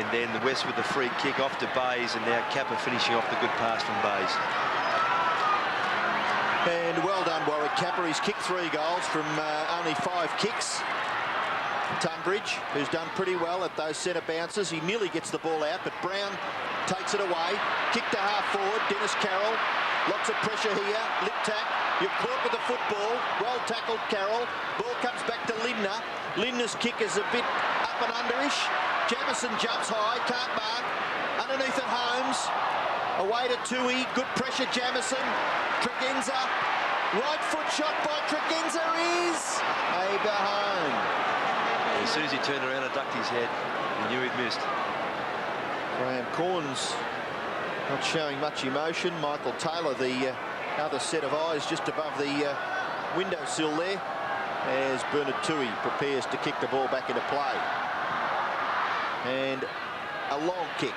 And then the West with the free kick off to Bays, and now Kappa finishing off the good pass from Bays. And well done, Warwick Kappa. He's kicked 3 goals from only 5 kicks. Tunbridge, who's done pretty well at those centre bounces. He nearly gets the ball out, but Brown takes it away. Kick to half forward, Dennis Carroll. Lots of pressure here. Lip tack. You're caught with the football. Well tackled, Carroll. Ball comes back to Lindner. Lindner's kick is a bit up and underish. Jamison jumps high, can't mark. Underneath it, Holmes. Away to Tui. Good pressure, Jamison. Tregenza. Right foot shot by Tregenza is Abraham. As soon as he turned around and ducked his head, he knew he'd missed. Graham Corns not showing much emotion. Michael Taylor, the other set of eyes just above the windowsill there, as Bernard Tui prepares to kick the ball back into play. And a long kick.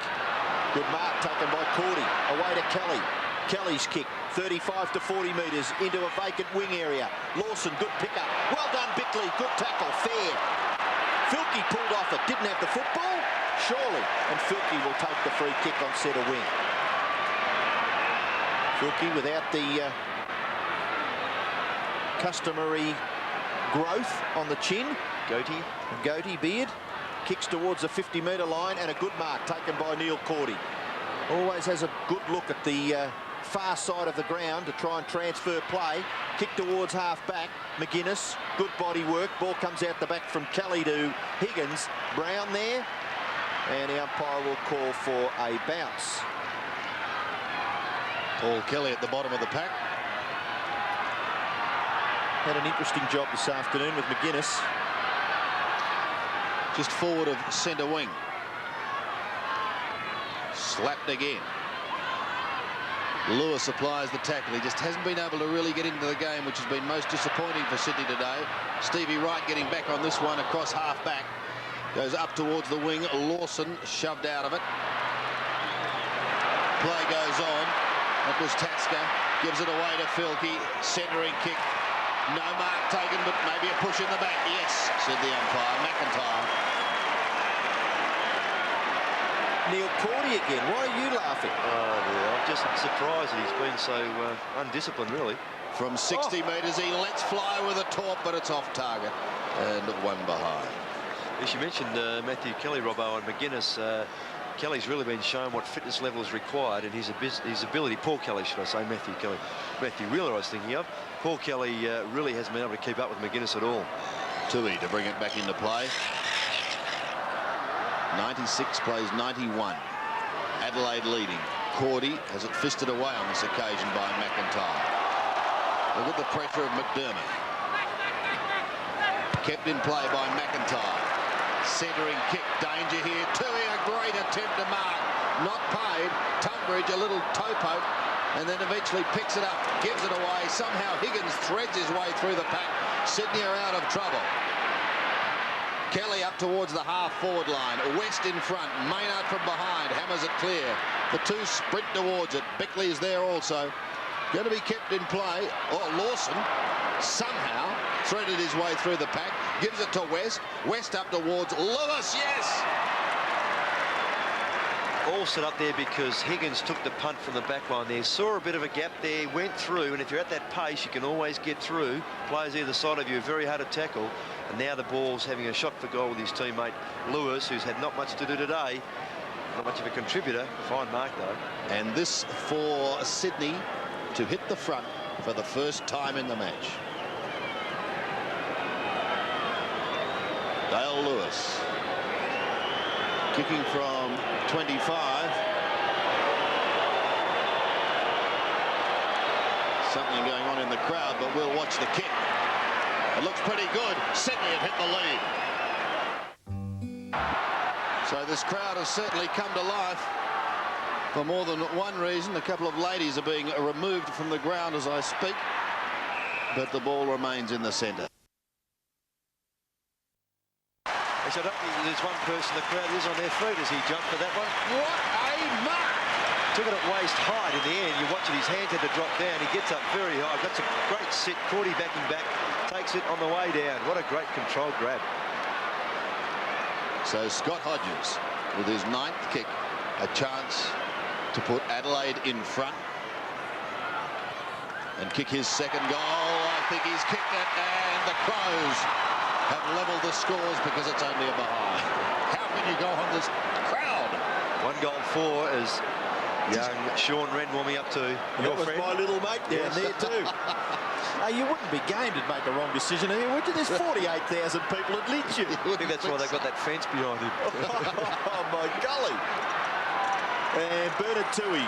Good mark taken by Cordy. Away to Kelly. Kelly's kick, 35 to 40 metres into a vacant wing area. Lawson, good pickup. Well done, Bickley. Good tackle, fair. Filkey pulled off it, didn't have the football, surely. And Filkey will take the free kick on centre wing. Filkey without the customary growth on the chin. Goatee beard. Kicks towards the 50-metre line, and a good mark taken by Neil Cordy. Always has a good look at the far side of the ground to try and transfer play. Kick towards half-back. McGuinness, good body work. Ball comes out the back from Kelly to Higgins. Brown there. And the umpire will call for a bounce. Paul Kelly at the bottom of the pack. Had an interesting job this afternoon with McGuinness. Just forward of centre wing. Slapped again. Lewis applies the tackle. He just hasn't been able to really get into the game, which has been most disappointing for Sydney today. Stevie Wright getting back on this one across half-back. Goes up towards the wing. Lawson shoved out of it. Play goes on. That was Tasker. Gives it away to Filkey. Centering kick. No mark taken, but maybe a push in the back. Yes, said the umpire. McIntyre. Neil Cordy again. Why are you laughing? Oh, dear. I'm just surprised that he's been so undisciplined, really. From 60 metres, he lets fly with a taunt, but it's off target. And one behind. As you mentioned, Matthew Kelly, Robbo, and McGuinness. Kelly's really been shown what fitness level is required, and his ability. Paul Kelly, should I say? Matthew Kelly. Matthew Wheeler, I was thinking of. Paul Kelly really hasn't been able to keep up with McGuinness at all. Tui to bring it back into play. 96 plays 91. Adelaide leading. Cordy has it fisted away on this occasion by McIntyre. Look at the pressure of McDermott. Kept in play by McIntyre. Centering kick, danger here. Tui, a great attempt to mark. Not paid. Tunbridge, a little toe poke, and then eventually picks it up, gives it away. Somehow Higgins threads his way through the pack. Sydney are out of trouble. Kelly up towards the half-forward line. West in front. Maynard from behind. Hammers it clear. The two sprint towards it. Bickley is there also. Going to be kept in play. Oh, Lawson somehow threaded his way through the pack. Gives it to West. West up towards Lewis. Yes! All set up there because Higgins took the punt from the back line there. Saw a bit of a gap there. Went through. And if you're at that pace, you can always get through. Players either side of you are very hard to tackle. And now the ball's having a shot for goal with his teammate Lewis, who's had not much to do today. Not much of a contributor. Fine mark, though. And this for Sydney to hit the front for the first time in the match. Dale Lewis. Kicking from 25. Something going on in the crowd, but we'll watch the kick. It looks pretty good. Sydney have hit the lead. So this crowd has certainly come to life for more than one reason. A couple of ladies are being removed from the ground as I speak, but the ball remains in the centre. I don't think there's one person in the crowd is on their feet as he jumped for that one. What a mark! Took it at waist height in the end. You're watching his hands had to drop down. He gets up very high. That's a great sit. Cordy backing back. Takes it on the way down. What a great controlled grab. So Scott Hodges with his 9th kick, a chance to put Adelaide in front and kick his 2nd goal. I think he's kicked it, and the Crows have levelled the scores because it's only a behind. How can you go on this crowd? 1 goal for is young Sean Wren warming up to your That was friend. my little mate down there too. You wouldn't be game to make a wrong decision here, would you? There's 48,000 people at Lynch. I think that's why they got that fence behind him. Oh, my golly. And Bernard Tui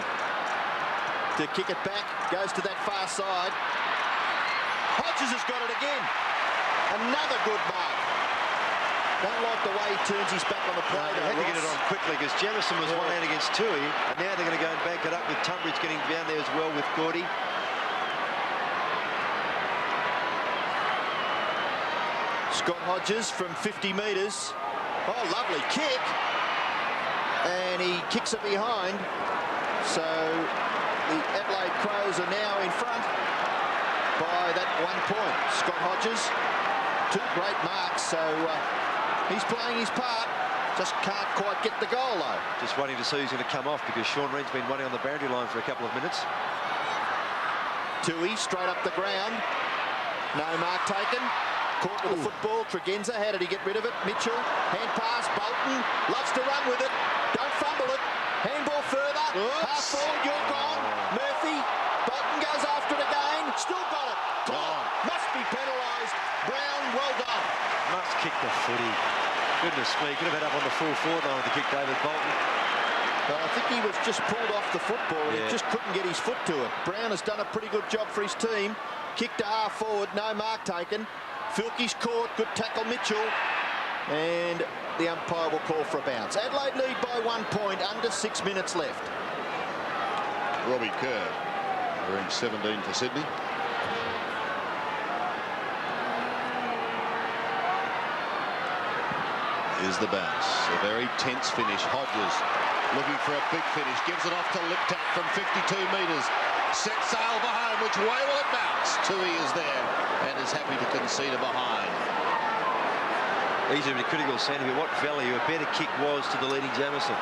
to kick it back. Goes to that far side. Hodges has got it again. Another good mark. Don't like the way he turns his back on the play. They had to get it on quickly because Jamison was one out against Tui, and now they're going to go and bank it up with Tunbridge getting down there as well with Gordy. Scott Hodges from 50 metres. Oh, lovely kick. And he kicks it behind. So the Adelaide Crows are now in front by that 1 point. Scott Hodges, 2 great marks. So he's playing his part. Just can't quite get the goal, though. Just waiting to see who's going to come off because Sean Wren's been running on the boundary line for a couple of minutes. Tui straight up the ground. No mark taken. Caught with the football. Tregenza, how did he get rid of it? Mitchell, hand pass. Bolton loves to run with it. Don't fumble it. Handball further. Half forward, you're gone. Murphy. Bolton goes after it again. Still got it. Gone. Must be penalised. Brown, well done. Must kick the footy. Goodness me, could have had up on the full forward line to kick David Bolton. I think he was just pulled off the football and he just couldn't get his foot to it. Brown has done a pretty good job for his team. Kick to half forward, no mark taken. Filkey's caught, good tackle Mitchell. And the umpire will call for a bounce. Adelaide lead by 1 point, under 6 minutes left. Robbie Kerr wearing 17 for Sydney. Here's the bounce. A very tense finish. Hodges looking for a big finish. Gives it off to Liptak from 52 metres. Set sail for home. Which way will it bounce? Tui is there and is happy to concede a behind. Easy to be critical, Sandy, but what value a better kick was to the leading Jamison.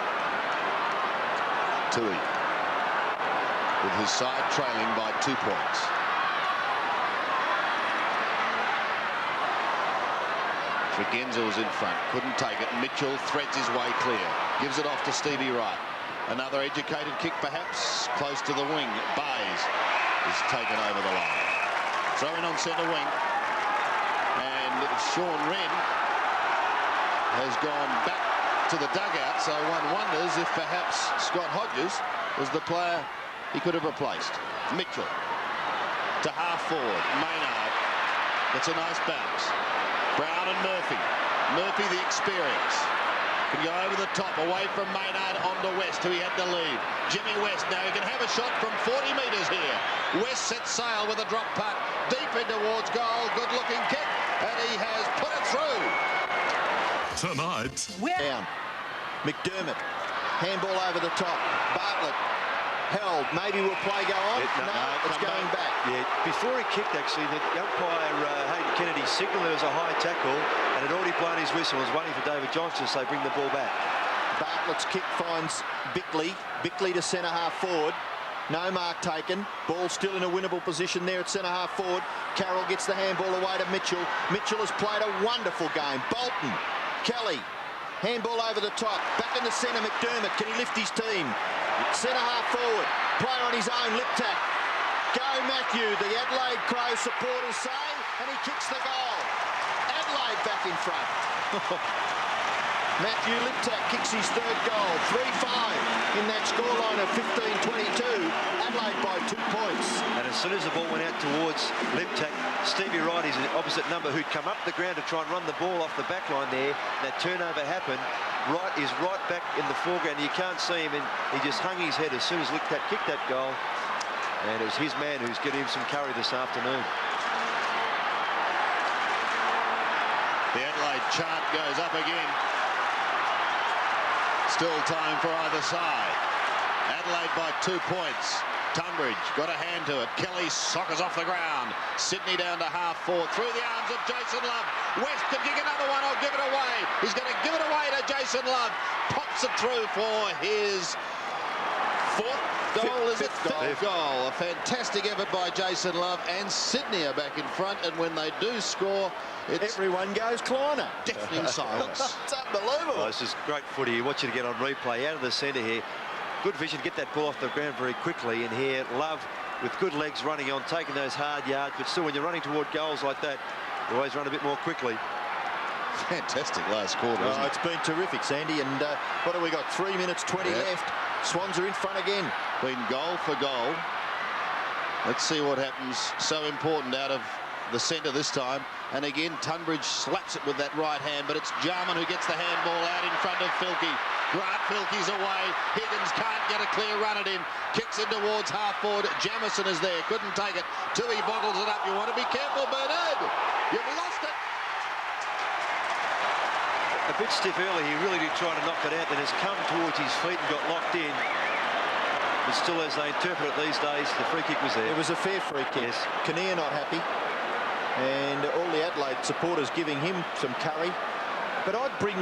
Tui with his side trailing by 2 points. Tregenza was in front, couldn't take it. Mitchell threads his way clear, gives it off to Stevie Wright. Another educated kick perhaps, close to the wing. Bays is taken over the line. Throw in on centre wing, and Sean Wren has gone back to the dugout, so one wonders if perhaps Scott Hodges was the player he could have replaced. Mitchell to half forward. Maynard gets a nice bounce. Brown and Murphy. Murphy, the experience, can go over the top, away from Maynard onto West, who he had to lead. Jimmy West, now he can have a shot from 40 metres here. West sets sail with a drop putt, deep in towards goal. Good-looking kick, and he has put it through. Tonight. Down. McDermott. Handball over the top. Bartlett. Held. Maybe will play go on? No, it's going back. Yeah, before he kicked, actually, the umpire, Hayden Kennedy, signalled there was a high tackle and had already blown his whistle. Was waiting for David Johnson to say, bring the ball back. Bartlett's kick finds Bickley. Bickley to centre half forward. No mark taken. Ball still in a winnable position there at centre half forward. Carroll gets the handball away to Mitchell. Mitchell has played a wonderful game. Bolton. Kelly. Handball over the top. Back in the centre, McDermott. Can he lift his team? Centre half forward. Player on his own. Liptak. Go Matthew. The Adelaide Crow supporters say, and he kicks the goal. Adelaide back in front. Matthew Liptak kicks his 3rd goal. 3-5 in that scoreline of 15-22. Adelaide by 2 points. And as soon as the ball went out towards Liptak, Stevie Wright, his opposite number, who'd come up the ground to try and run the ball off the back line there. That turnover happened. Wright is right back in the foreground. You can't see him, and he just hung his head as soon as Liptak kicked that goal. And it was his man who's getting him some curry this afternoon. The Adelaide chant goes up again. Still time for either side. Adelaide by 2 points. Tunbridge got a hand to it. Kelly soccers off the ground. Sydney down to half forward. Through the arms of Jason Love. West can kick another one or give it away. He's going to give it away to Jason Love. Pops it through for his fourth goal. Is it fifth goal? A fantastic effort by Jason Love, and Sydney are back in front, and when they do score, everyone goes Kleiner. Deafening silence. It's unbelievable. Oh, this is great footy. You watch it again on replay. Out of the centre here. Good vision, get that ball off the ground very quickly. And here, Love with good legs running on, taking those hard yards. But still, when you're running toward goals like that, you always run a bit more quickly. Fantastic last quarter. Oh, it's been terrific, Sandy. And what have we got? 3 minutes 20 left. Swans are in front again. Been goal for goal. Let's see what happens. So important out of the centre this time. And again, Tunbridge slaps it with that right hand, but it's Jarman who gets the handball out in front of Filkey. Grant Filkey's away. Higgins can't get a clear run at him. Kicks in towards half forward. Jamison is there. Couldn't take it. Tui boggles it up. You want to be careful, Bernard. You've lost it. A bit stiff early. He really did try to knock it out, then has come towards his feet and got locked in. But still, as they interpret it these days, the free kick was there. It was a fair free kick. Yes. Kinnear not happy. And all the Adelaide supporters giving him some curry. But I'd bring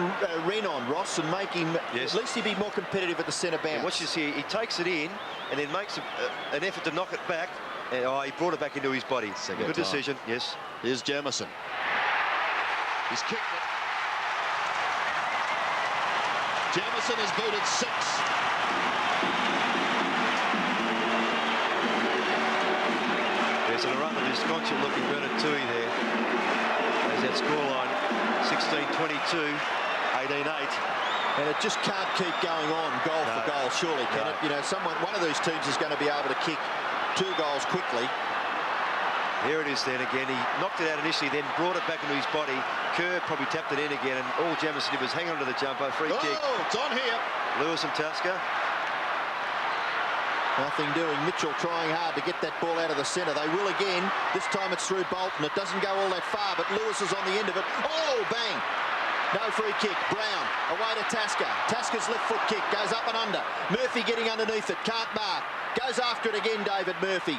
Wren on, Ross, and make him, at least he'd be more competitive at the centre bounce. Yeah, watch this here. He takes it in and then makes an effort to knock it back. And, he brought it back into his body. Good decision, yes. Here's Jamison. He's kicked it. Jamison has booted 6. There's a rather disconsolate looking Bernard Tui there. There's that scoreline, 16-22, 18-8. And it just can't keep going on goal for goal, surely, can it? You know, one of these teams is going to be able to kick 2 goals quickly. Here it is then again. He knocked it out initially, then brought it back into his body. Kerr probably tapped it in again, and all Jamison did was hang on to the jumper. Free kick. Oh, it's on here. Lewis and Tasker. Nothing doing. Mitchell trying hard to get that ball out of the centre. They will again. This time it's through Bolton. It doesn't go all that far, but Lewis is on the end of it. Oh, bang. No free kick. Brown away to Tasker. Tasker's left foot kick goes up and under. Murphy getting underneath it. Can't mark. Goes after it again, David Murphy.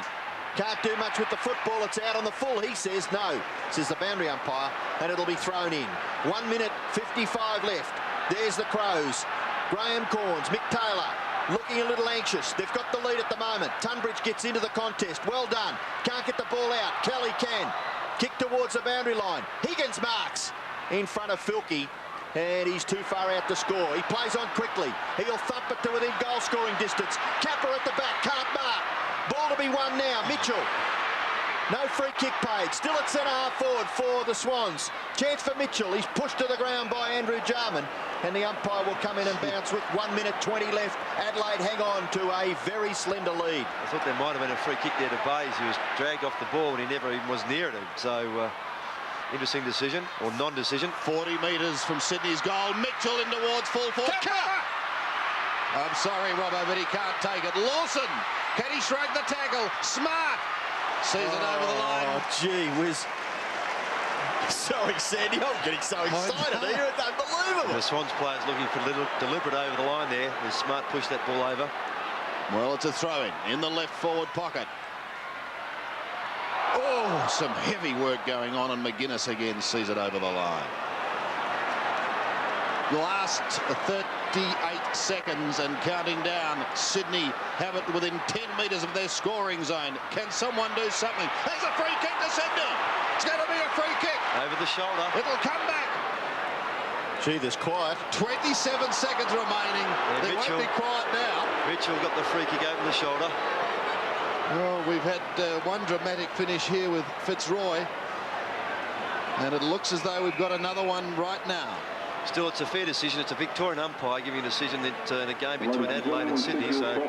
Can't do much with the football. It's out on the full. He says no, says the boundary umpire, and it'll be thrown in. 1 minute 55 left. There's the Crows. Graham Corns, Mick Taylor looking a little anxious. They've got the lead at the moment. Tunbridge gets into the contest. Well done. Can't get the ball out. Kelly can. Kick towards the boundary line. Higgins marks in front of Filkey, and he's too far out to score. He plays on quickly. He'll thump it to within goal scoring distance. Capper at the back. Can't mark. Ball to be won now. Mitchell. No free kick paid. Still at centre half forward for the Swans. Chance for Mitchell. He's pushed to the ground by Andrew Jarman. And the umpire will come in and bounce with 1 minute 20 left. Adelaide hang on to a very slender lead. I thought there might have been a free kick there to Bayes. He was dragged off the ball and he never even was near it. So, interesting decision, or non-decision. 40 metres from Sydney's goal. Mitchell in towards full forward. I'm sorry, Robbo, but he can't take it. Lawson, can he shrug the tackle? Smart sees it over the line. Oh, gee whiz. Sorry, Sandy, I'm getting so excited here. It's unbelievable. The Swans players looking for a little deliberate over the line there. The Smart pushed that ball over. Well, it's a throw-in in the left forward pocket. Oh, some heavy work going on, and McGuinness again sees it over the line. Last 38 seconds and counting down. Sydney have it within 10 metres of their scoring zone. Can someone do something? There's a free kick to Sydney. It's going to be a free kick. Over the shoulder. It'll come back. Gee, there's quiet. 27 seconds remaining. Yeah, they won't be quiet now. Mitchell got the free kick over the shoulder. Well, we've had one dramatic finish here with Fitzroy. And it looks as though we've got another one right now. Still, it's a fair decision. It's a Victorian umpire giving a decision that in a game between Adelaide and Sydney. So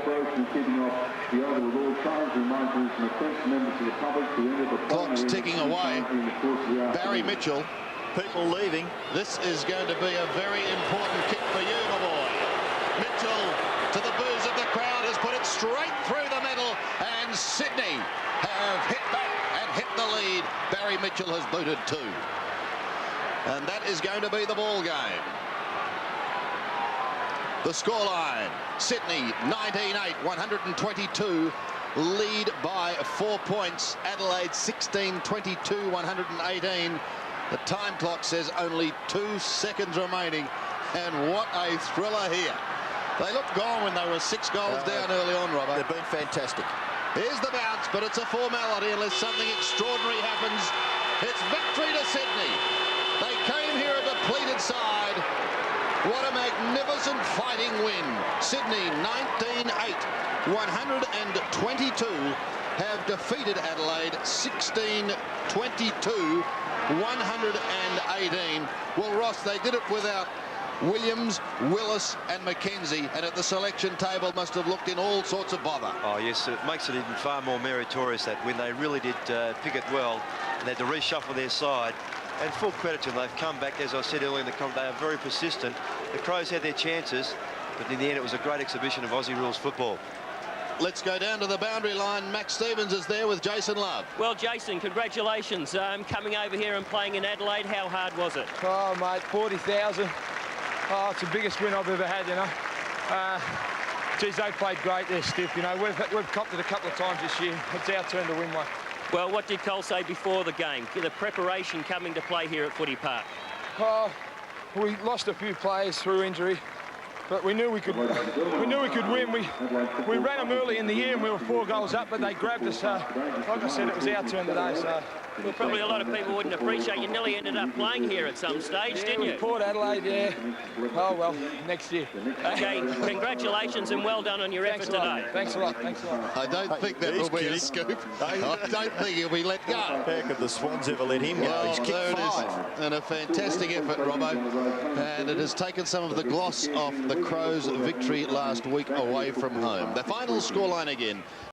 clock's ticking away. Barry Mitchell. People leaving. This is going to be a very important kick for you, my boy. Mitchell, to the boos of the crowd, has put it straight through the middle, and Sydney have hit back and hit the lead. Barry Mitchell has booted 2. And that is going to be the ball game. The scoreline, Sydney 19-8, 122, lead by 4 points. Adelaide 16-22, 118. The time clock says only 2 seconds remaining, and what a thriller here. They looked gone when they were 6 goals down early on, Robbo. They've been fantastic. Here's the bounce, but it's a formality unless something extraordinary happens. It's victory to Sydney. They came here a depleted side. What a magnificent fighting win. Sydney 19-8, 122 have defeated Adelaide 16-22, 118. Well, Ross, they did it without Williams, Willis and McKenzie, and at the selection table must have looked in all sorts of bother. Oh yes, it makes it even far more meritorious that when they really did pick it well and they had to reshuffle their side. And full credit to them, they've come back, as I said earlier in the comment, they are very persistent. The Crows had their chances, but in the end it was a great exhibition of Aussie rules football. Let's go down to the boundary line. Max Stevens is there with Jason Love. Well, Jason, congratulations. Coming over here and playing in Adelaide, how hard was it? Oh, mate, 40,000. Oh, it's the biggest win I've ever had, you know. Geez, they played great, they're stiff, you know. We've copped it a couple of times this year. It's our turn to win one. Well, what did Cole say before the game? The preparation coming to play here at Footy Park. Oh, we lost a few players through injury, but we knew we could win. We ran them early in the year and we were 4 goals up, but they grabbed us. Like I said, it was our turn today. So. Well, probably a lot of people wouldn't appreciate you nearly ended up playing here at some stage, didn't you? Port Adelaide, yeah. Oh, well, next year. Okay, congratulations and well done on your effort today. Thanks a lot, thanks a lot. I don't think that will be a scoop. I don't think he'll be let go. How could the Swans ever let him go? Well, He's kicked there it 5. is. And a fantastic effort, Robbo. And it has taken some of the gloss off the Crows' victory last week away from home. The final scoreline again.